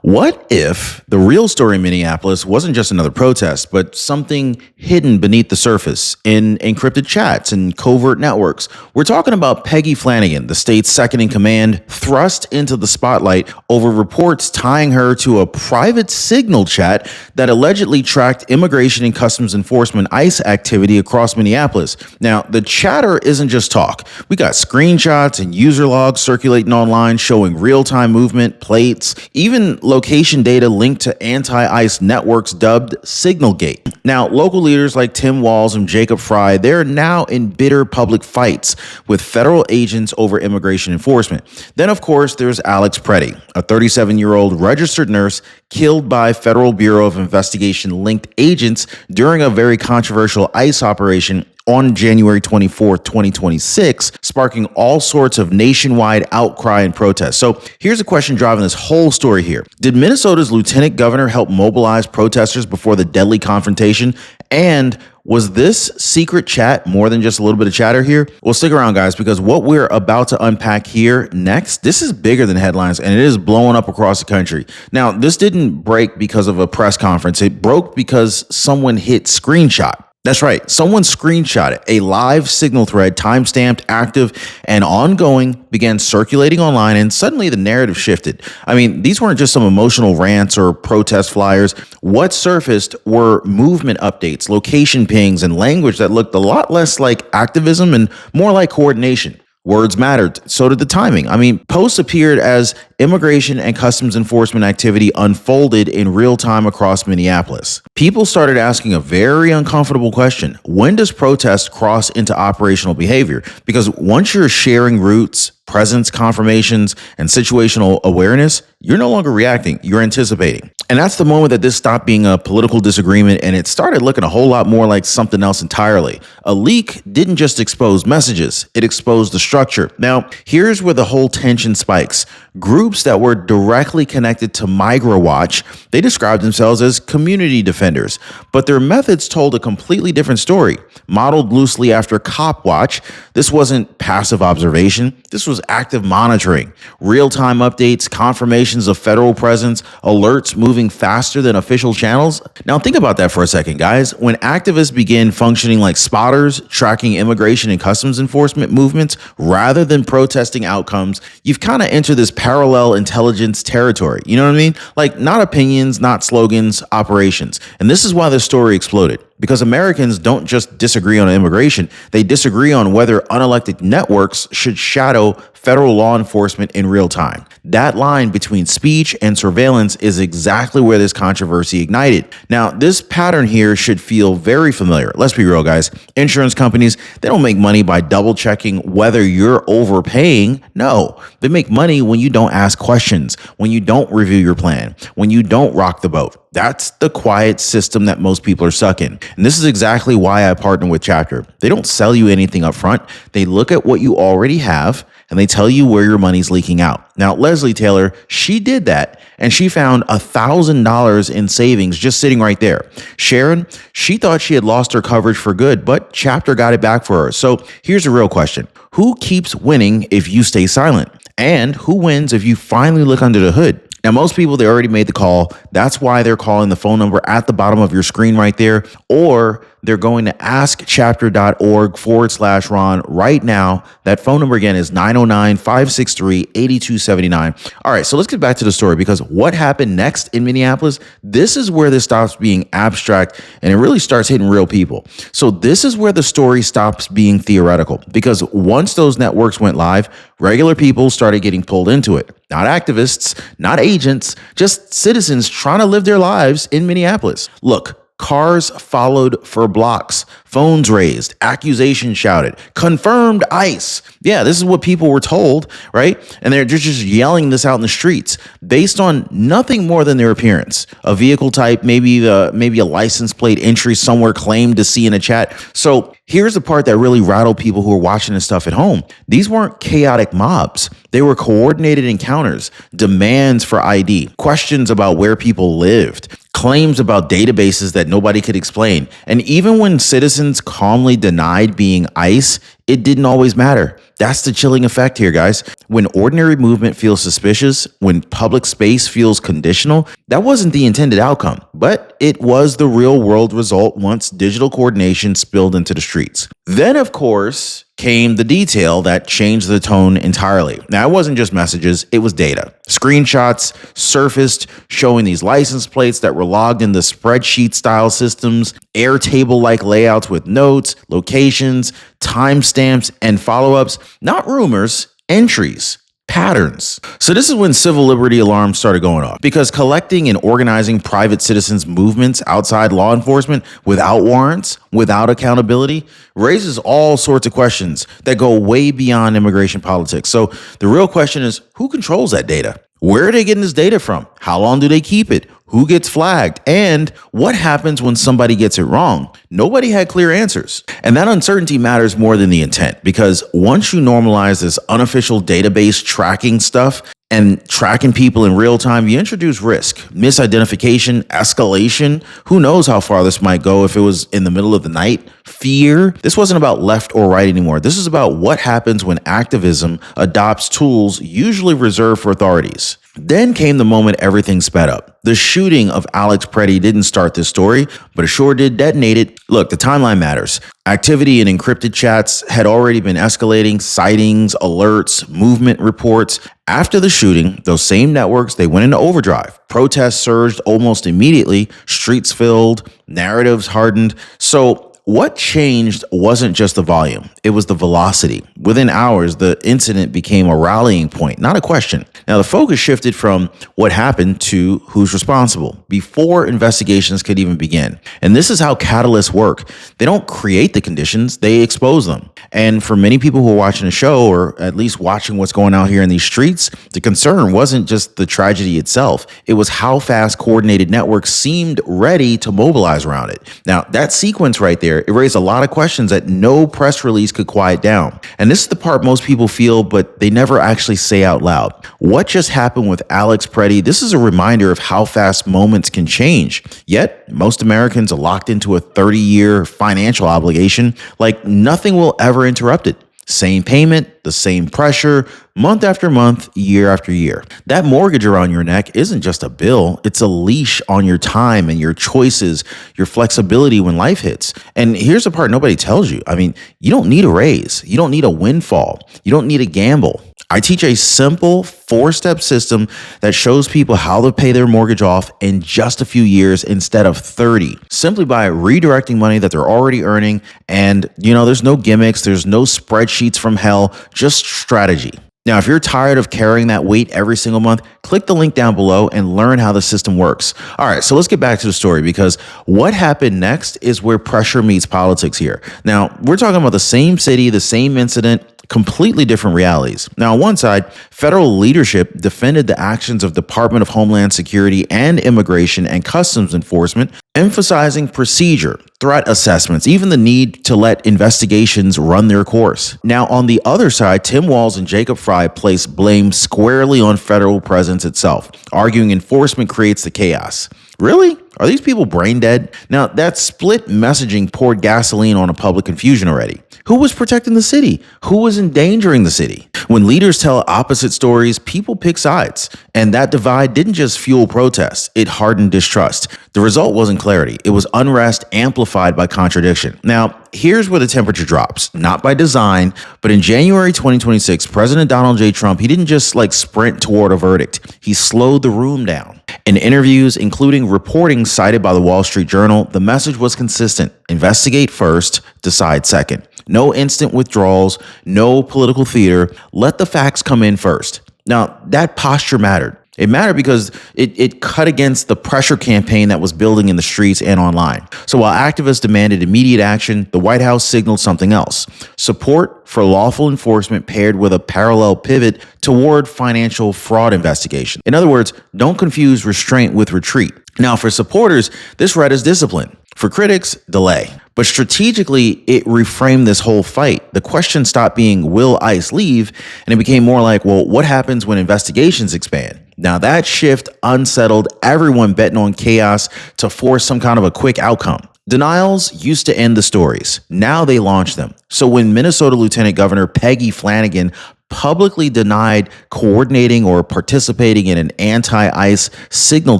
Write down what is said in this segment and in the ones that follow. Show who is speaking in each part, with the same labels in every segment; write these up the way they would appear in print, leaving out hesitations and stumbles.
Speaker 1: What if the real story in Minneapolis wasn't just another protest, but something hidden beneath the surface in encrypted chats and covert networks? We're talking about Peggy Flanagan, the state's second in command, thrust into the spotlight over reports tying her to a private Signal chat that allegedly tracked Immigration and Customs Enforcement ICE activity across Minneapolis. Now, the chatter isn't just talk. We got screenshots and user logs circulating online showing real-time movement, plates, even location data linked to anti-ICE networks dubbed Signalgate. Now, local leaders like Tim Walz and Jacob Fry, they're now in bitter public fights with federal agents over immigration enforcement. Then, of course, there's Alex Pretti, a 37-year-old registered nurse killed by Federal Bureau of Investigation linked agents during a very controversial ICE operation on January 24th, 2026, sparking all sorts of nationwide outcry and protest. So here's a question driving this whole story here. Did Minnesota's lieutenant governor help mobilize protesters before the deadly confrontation? And was this secret chat more than just a little bit of chatter here? Well, stick around, guys, because what we're about to unpack here next, this is bigger than headlines, and it is blowing up across the country. Now, this didn't break because of a press conference. It broke because someone hit screenshot. That's right. Someone screenshotted a live Signal thread, timestamped, active, and ongoing, began circulating online, and suddenly the narrative shifted. I mean, these weren't just some emotional rants or protest flyers. What surfaced were movement updates, location pings, and language that looked a lot less like activism and more like coordination. Words mattered. So did the timing. I mean, posts appeared as immigration and customs enforcement activity unfolded in real time across Minneapolis. People started asking a very uncomfortable question. When does protest cross into operational behavior? Because once you're sharing routes, presence confirmations, and situational awareness, you're no longer reacting, you're anticipating. And that's the moment that this stopped being a political disagreement and it started looking a whole lot more like something else entirely. A leak didn't just expose messages, it exposed the structure. Now, here's where the whole tension spikes. Groups that were directly connected to MigraWatch, they described themselves as community defenders, but their methods told a completely different story. Modeled loosely after CopWatch, this wasn't passive observation, this was active monitoring, real-time updates, confirmations of federal presence, alerts moving faster than official channels. Now think about that for a second, guys. When activists begin functioning like spotters, tracking immigration and customs enforcement movements rather than protesting outcomes, you've kind of entered this parallel intelligence territory. You know what I mean? Like, not opinions, not slogans, operations. And this is why this story exploded. Because Americans don't just disagree on immigration, they disagree on whether unelected networks should shadow federal law enforcement in real time. That line between speech and surveillance is exactly where this controversy ignited. Now, this pattern here should feel very familiar. Let's be real, guys. Insurance companies, they don't make money by double checking whether you're overpaying. No, they make money when you don't ask questions, when you don't review your plan, when you don't rock the boat. That's the quiet system that most people are stuck in. And this is exactly why I partner with Chapter. They don't sell you anything up front. They look at what you already have and they tell you where your money's leaking out. Now, Leslie Taylor, she did that and she found $1,000 in savings just sitting right there. Sharon, she thought she had lost her coverage for good, but Chapter got it back for her. So here's a real question. Who keeps winning if you stay silent? And who wins if you finally look under the hood? Now, most people, they already made the call. That's why they're calling the phone number at the bottom of your screen right there, or they're going to askchapter.org/Ron right now. That phone number again is 909-563-8279. All right, so let's get back to the story, because what happened next in Minneapolis, this is where this stops being abstract and it really starts hitting real people. So this is where the story stops being theoretical, because once those networks went live, regular people started getting pulled into it. Not activists, not agents, just citizens trying to live their lives in Minneapolis. Look, cars followed for blocks, phones raised, accusations shouted, confirmed ICE. Yeah, this is what people were told, right? And they're just yelling this out in the streets based on nothing more than their appearance, a vehicle type, maybe a license plate entry somewhere claimed to see in a chat. So here's the part that really rattled people who were watching this stuff at home. These weren't chaotic mobs. They were coordinated encounters, demands for ID, questions about where people lived, claims about databases that nobody could explain. And even when citizens calmly denied being ICE, it didn't always matter. That's the chilling effect here, guys. When ordinary movement feels suspicious, when public space feels conditional, that wasn't the intended outcome, but it was the real world result once digital coordination spilled into the streets. Then, of course, came the detail that changed the tone entirely. Now, it wasn't just messages, it was data. Screenshots surfaced showing these license plates that were logged in the spreadsheet style systems, Airtable like layouts with notes, locations, timestamps, and follow ups, not rumors, entries. Patterns. So this is when civil liberty alarms started going off, because collecting and organizing private citizens' movements outside law enforcement without warrants, without accountability, raises all sorts of questions that go way beyond immigration politics. So the real question is, who controls that data? Where are they getting this data from? How long do they keep it? Who gets flagged? And what happens when somebody gets it wrong? Nobody had clear answers. And that uncertainty matters more than the intent, because once you normalize this unofficial database tracking stuff and tracking people in real time, you introduce risk, misidentification, escalation. Who knows how far this might go if it was in the middle of the night? Fear. This wasn't about left or right anymore. This is about what happens when activism adopts tools usually reserved for authorities. Then came the moment everything sped up. The shooting of Alex Pretti didn't start this story, but it sure did detonate it. Look, the timeline matters. Activity in encrypted chats had already been escalating, sightings, alerts, movement reports. After the shooting, those same networks, they went into overdrive. Protests surged almost immediately, streets filled, narratives hardened. So what changed wasn't just the volume, it was the velocity. Within hours, the incident became a rallying point, not a question. Now, the focus shifted from what happened to who's responsible before investigations could even begin. And this is how catalysts work. They don't create the conditions, they expose them. And for many people who are watching the show, or at least watching what's going on here in these streets, the concern wasn't just the tragedy itself. It was how fast coordinated networks seemed ready to mobilize around it. Now, that sequence right there, it raised a lot of questions that no press release could quiet down. And this is the part most people feel, but they never actually say out loud. What just happened with Alex Pretti? This is a reminder of how fast moments can change. Yet, most Americans are locked into a 30-year financial obligation, like nothing will ever interrupt it. Same payment, the same pressure, month after month, year after year. That mortgage around your neck isn't just a bill, it's a leash on your time and your choices, your flexibility when life hits. And here's the part nobody tells you. I mean, you don't need a raise, you don't need a windfall, you don't need a gamble. I teach a simple 4-step system that shows people how to pay their mortgage off in just a few years instead of 30, simply by redirecting money that they're already earning. And, there's no gimmicks, there's no spreadsheets from hell, just strategy. Now, if you're tired of carrying that weight every single month, click the link down below and learn how the system works. All right, so let's get back to the story, because what happened next is where pressure meets politics here. Now, we're talking about the same city, the same incident, completely different realities. Now, on one side, federal leadership defended the actions of Department of Homeland Security and Immigration and Customs Enforcement, emphasizing procedure, threat assessments, even the need to let investigations run their course. Now, on the other side, Tim Walz and Jacob Fry placed blame squarely on federal presence itself, arguing enforcement creates the chaos. Really? Are these people brain dead? Now, that split messaging poured gasoline on a public confusion already. Who was protecting the city? Who was endangering the city? When leaders tell opposite stories, people pick sides. And that divide didn't just fuel protests, it hardened distrust. The result wasn't clarity, it was unrest amplified by contradiction. Now, here's where the temperature drops, not by design, but in January 2026, President Donald J. Trump, he didn't just sprint toward a verdict. He slowed the room down. In interviews, including reporting cited by the Wall Street Journal, the message was consistent. Investigate first, decide second. No instant withdrawals, no political theater. Let the facts come in first. Now, that posture mattered. It mattered because it cut against the pressure campaign that was building in the streets and online. So while activists demanded immediate action, the White House signaled something else: support for lawful enforcement paired with a parallel pivot toward financial fraud investigation. In other words, don't confuse restraint with retreat. Now, for supporters, this read as discipline. For critics, delay. But strategically, it reframed this whole fight. The question stopped being, will ICE leave? And it became more like, well, what happens when investigations expand? Now that shift unsettled everyone betting on chaos to force some kind of a quick outcome. Denials used to end the stories. Now they launch them. So when Minnesota Lieutenant Governor Peggy Flanagan publicly denied coordinating or participating in an anti-ICE signal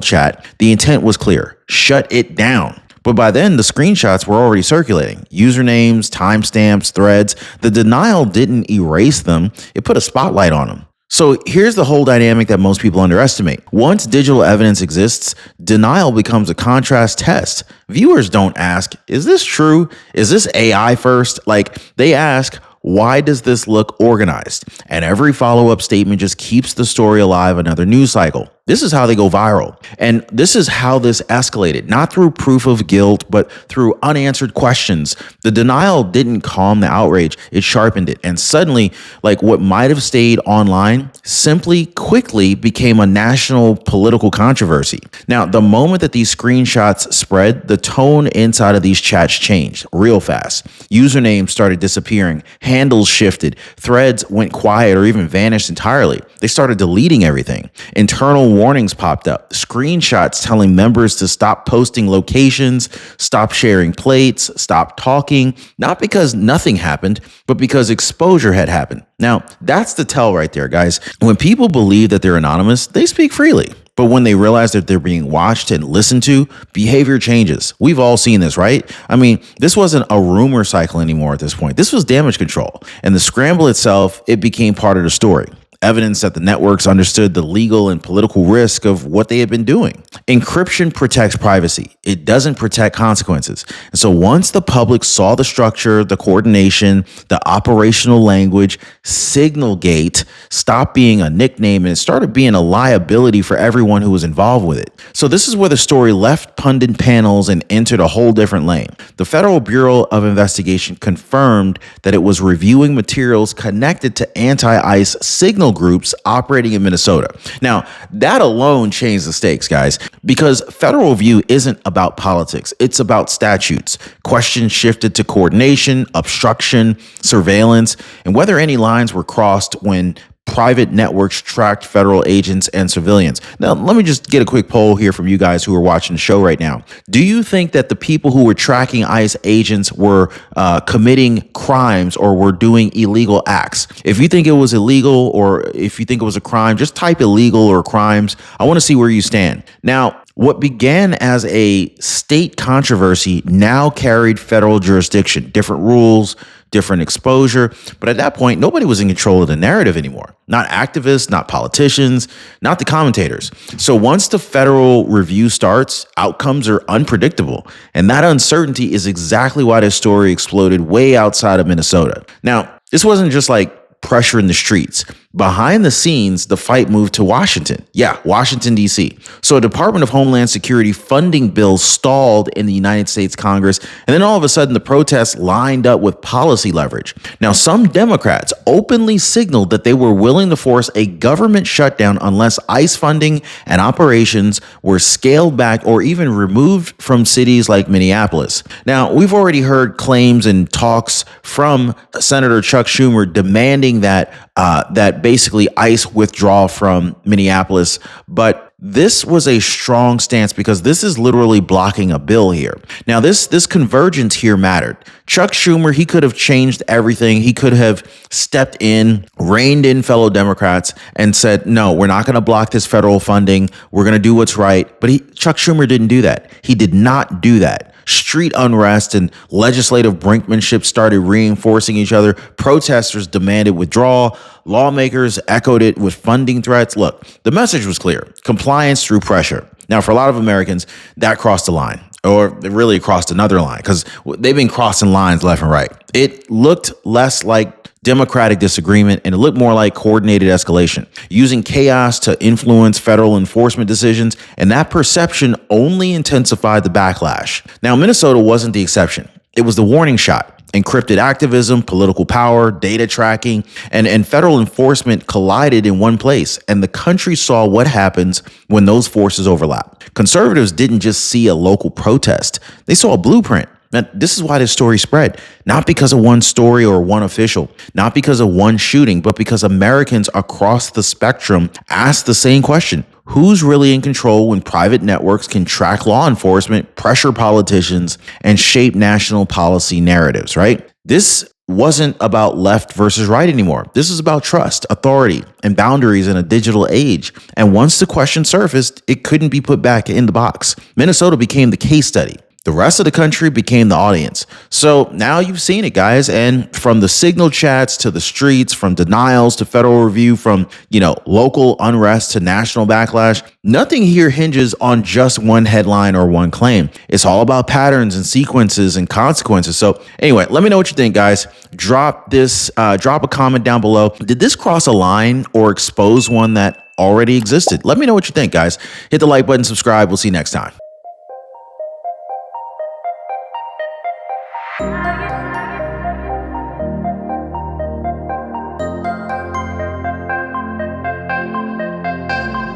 Speaker 1: chat, the intent was clear: shut it down. But by then, the screenshots were already circulating. Usernames, timestamps, threads. The denial didn't erase them, it put a spotlight on them. So here's the whole dynamic that most people underestimate. Once digital evidence exists, denial becomes a contrast test. Viewers don't ask, is this true? Is this AI first? Like, they ask, why does this look organized? And every follow-up statement just keeps the story alive another news cycle. This is how they go viral. And this is how this escalated, not through proof of guilt, but through unanswered questions. The denial didn't calm the outrage, it sharpened it. And suddenly, like what might have stayed online, simply quickly became a national political controversy. Now, the moment that these screenshots spread, the tone inside of these chats changed real fast. Usernames started disappearing, handles shifted, threads went quiet or even vanished entirely. They started deleting everything. Internal warnings popped up, screenshots telling members to stop posting locations, stop sharing plates, stop talking, not because nothing happened, but because exposure had happened. Now, that's the tell right there, guys. When people believe that they're anonymous, they speak freely. But when they realize that they're being watched and listened to, behavior changes. We've all seen this, right? I mean, this wasn't a rumor cycle anymore at this point. This was damage control. And the scramble itself, it became part of the story. Evidence that the networks understood the legal and political risk of what they had been doing. Encryption protects privacy. It doesn't protect consequences. And so once the public saw the structure, the coordination, the operational language, Signalgate stopped being a nickname and it started being a liability for everyone who was involved with it. So this is where the story left pundit panels and entered a whole different lane. The Federal Bureau of Investigation confirmed that it was reviewing materials connected to anti-ICE signal groups operating in Minnesota. Now, that alone changed the stakes, guys, because federal review isn't about politics. It's about statutes. Questions shifted to coordination, obstruction, surveillance, and whether any lines were crossed when private networks tracked federal agents and civilians. Now, let me just get a quick poll here from you guys who are watching the show right now. Do you think that the people who were tracking ICE agents were committing crimes or were doing illegal acts? If you think it was illegal or if you think it was a crime, just type illegal or crimes. I want to see where you stand. Now, what began as a state controversy now carried federal jurisdiction, different rules, different exposure. But at that point, nobody was in control of the narrative anymore. Not activists, not politicians, not the commentators. So once the federal review starts, outcomes are unpredictable. And that uncertainty is exactly why this story exploded way outside of Minnesota. Now, this wasn't just like pressure in the streets. Behind the scenes, the fight moved to Washington. Yeah, Washington, D.C. So a Department of Homeland Security funding bill stalled in the United States Congress, and then all of a sudden the protests lined up with policy leverage. Now, some Democrats openly signaled that they were willing to force a government shutdown unless ICE funding and operations were scaled back or even removed from cities like Minneapolis. Now, we've already heard claims and talks from Senator Chuck Schumer demanding that basically ICE withdraw from Minneapolis. But this was a strong stance because this is literally blocking a bill here. Now, this convergence here mattered. Chuck Schumer, he could have changed everything. He could have stepped in, reined in fellow Democrats and said, no, we're not going to block this federal funding. We're going to do what's right. But Chuck Schumer didn't do that. He did not do that. Street unrest and legislative brinkmanship started reinforcing each other. Protesters demanded withdrawal. Lawmakers echoed it with funding threats. Look, the message was clear: compliance through pressure. Now, for a lot of Americans, that crossed the line, or it really crossed another line, because they've been crossing lines left and right. It looked less like democratic disagreement, and it looked more like coordinated escalation, using chaos to influence federal enforcement decisions, and that perception only intensified the backlash. Now, Minnesota wasn't the exception. It was the warning shot. Encrypted activism, political power, data tracking, and federal enforcement collided in one place, and the country saw what happens when those forces overlap. Conservatives didn't just see a local protest. They saw a blueprint. Now, this is why this story spread, not because of one story or one official, not because of one shooting, but because Americans across the spectrum asked the same question. Who's really in control when private networks can track law enforcement, pressure politicians, and shape national policy narratives, right? This wasn't about left versus right anymore. This is about trust, authority, and boundaries in a digital age. And once the question surfaced, it couldn't be put back in the box. Minnesota became the case study. The rest of the country became the audience. So now you've seen it, guys. And from the signal chats to the streets, from denials to federal review, from, local unrest to national backlash, nothing here hinges on just one headline or one claim. It's all about patterns and sequences and consequences. So anyway, let me know what you think, guys. Drop a comment down below. Did this cross a line or expose one that already existed? Let me know what you think, guys. Hit the like button, subscribe. We'll see you next time.